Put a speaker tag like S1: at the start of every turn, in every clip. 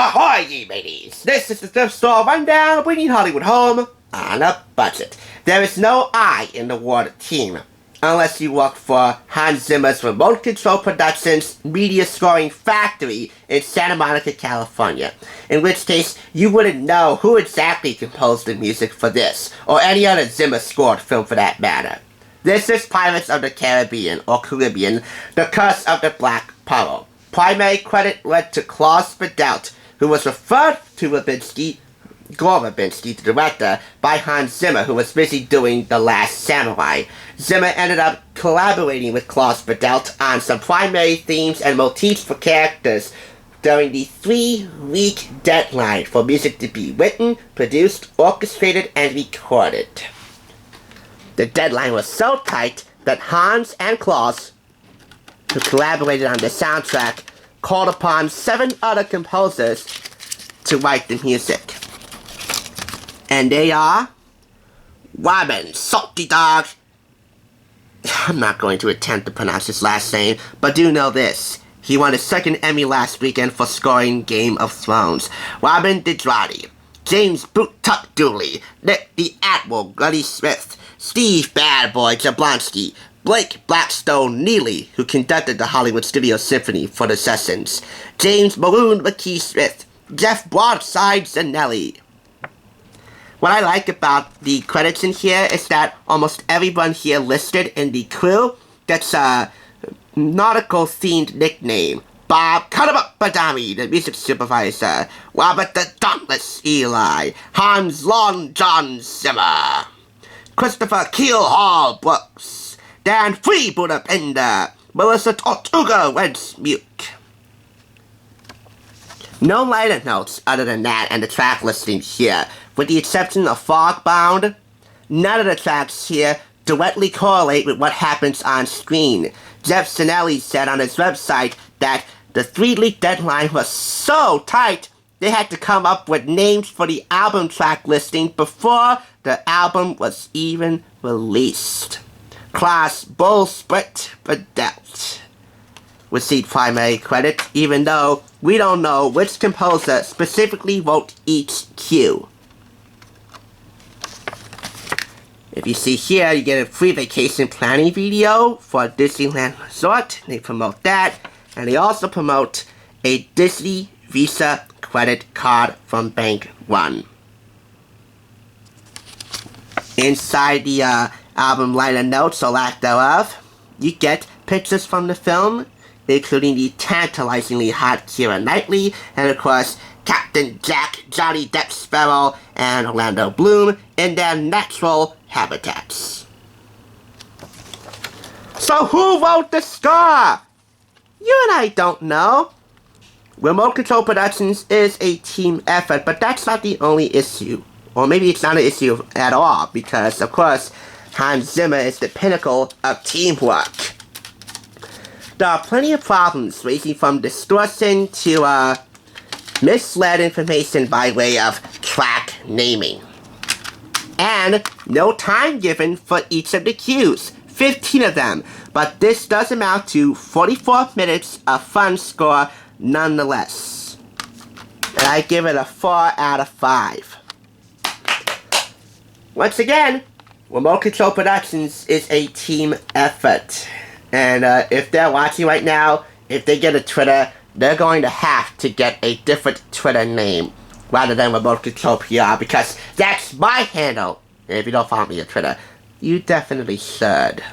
S1: Ahoy, ye mateys! This is the Thrift Store Rundown, bringing Hollywood home on a budget. There is no I in the word team, unless you work for Hans Zimmer's Remote Control Productions media scoring factory in Santa Monica, California. In which case, you wouldn't know who exactly composed the music for this, or any other Zimmer-scored film for that matter. This is Pirates of the Caribbean, or Caribbean, The Curse of the Black Pearl. Primary credit went to Klaus Badelt, who was referred to Gore Verbinski, the director, by Hans Zimmer, who was busy doing The Last Samurai. Zimmer ended up collaborating with Klaus Badelt on some primary themes and motifs for characters during the 3-week deadline for music to be written, produced, orchestrated, and recorded. The deadline was so tight that Hans and Klaus, who collaborated on the soundtrack, called upon 7 other composers to write the music. And they are Robin Salty Dog. I'm not going to attempt to pronounce his last name, but do know this. He won his 2nd Emmy last weekend for scoring Game of Thrones. Robin DiGiordi, James Boot Tuck Dooley, Nick the Admiral Gutty Smith, Steve Bad Boy Jablonski, Blake Blackstone Neely, who conducted the Hollywood Studio Symphony for the sessions, James Maroon McKee Smith, Geoff Broadside Zanelli. What I like about the credits in here is that almost everyone here listed in the crew gets a nautical-themed nickname. Bob Badami, the music supervisor, Robert the Dauntless Eli, Hans Long John Zimmer, Christopher Keelhaul Brooks, Dan Freebooter Pender, Melissa Tortuga Wensmuke. No liner notes other than that and the track listing here. With the exception of Fogbound, none of the tracks here directly correlate with what happens on screen. Geoff Zanelli said on his website that the 3-week deadline was so tight they had to come up with names for the album track listing before the album was even released. Klaus Badelt received primary credit, even though we don't know which composer specifically wrote each cue. If you see here, you get a free vacation planning video for a Disneyland resort. They promote that, and they also promote a Disney Visa credit card from Bank One. Inside the album liner notes, or lack thereof, you get pictures from the film, including the tantalizingly hot Keira Knightley, and of course, Captain Jack, Johnny Depp Sparrow, and Orlando Bloom in their natural habitats. So who wrote the score? You and I don't know. Remote Control Productions is a team effort, but that's not the only issue. Or maybe it's not an issue at all, because, of course, Hans Zimmer is the pinnacle of teamwork. There are plenty of problems ranging from distortion to misled information by way of track naming. And no time given for each of the cues, 15 of them, but this does amount to 44 minutes of fun score nonetheless. And I give it a 4 out of 5. Once again, Remote Control Productions is a team effort. And if they're watching right now, if they get a Twitter, they're going to have to get a different Twitter name rather than Remote Control PR, because that's my handle. And if you don't follow me on Twitter, you definitely should.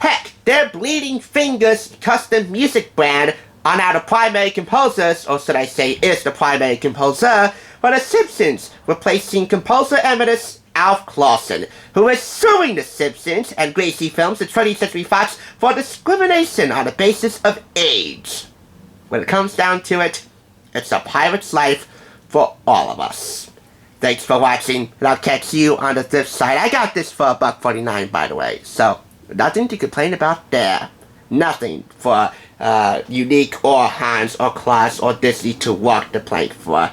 S1: Heck, their Bleeding Fingers custom music brand are now the primary composers, or should I say is the primary composer, for The Simpsons, replacing composer emeritus Alf Clausen, who is suing The Simpsons and Gracie Films and 20th Century Fox for discrimination on the basis of age. When it comes down to it, it's a pirate's life for all of us. Thanks for watching, and I'll catch you on the thrift side. I got this for $1.49, by the way, so nothing to complain about there. Nothing for Unique or Hans or Klaus or Disney to walk the plank for.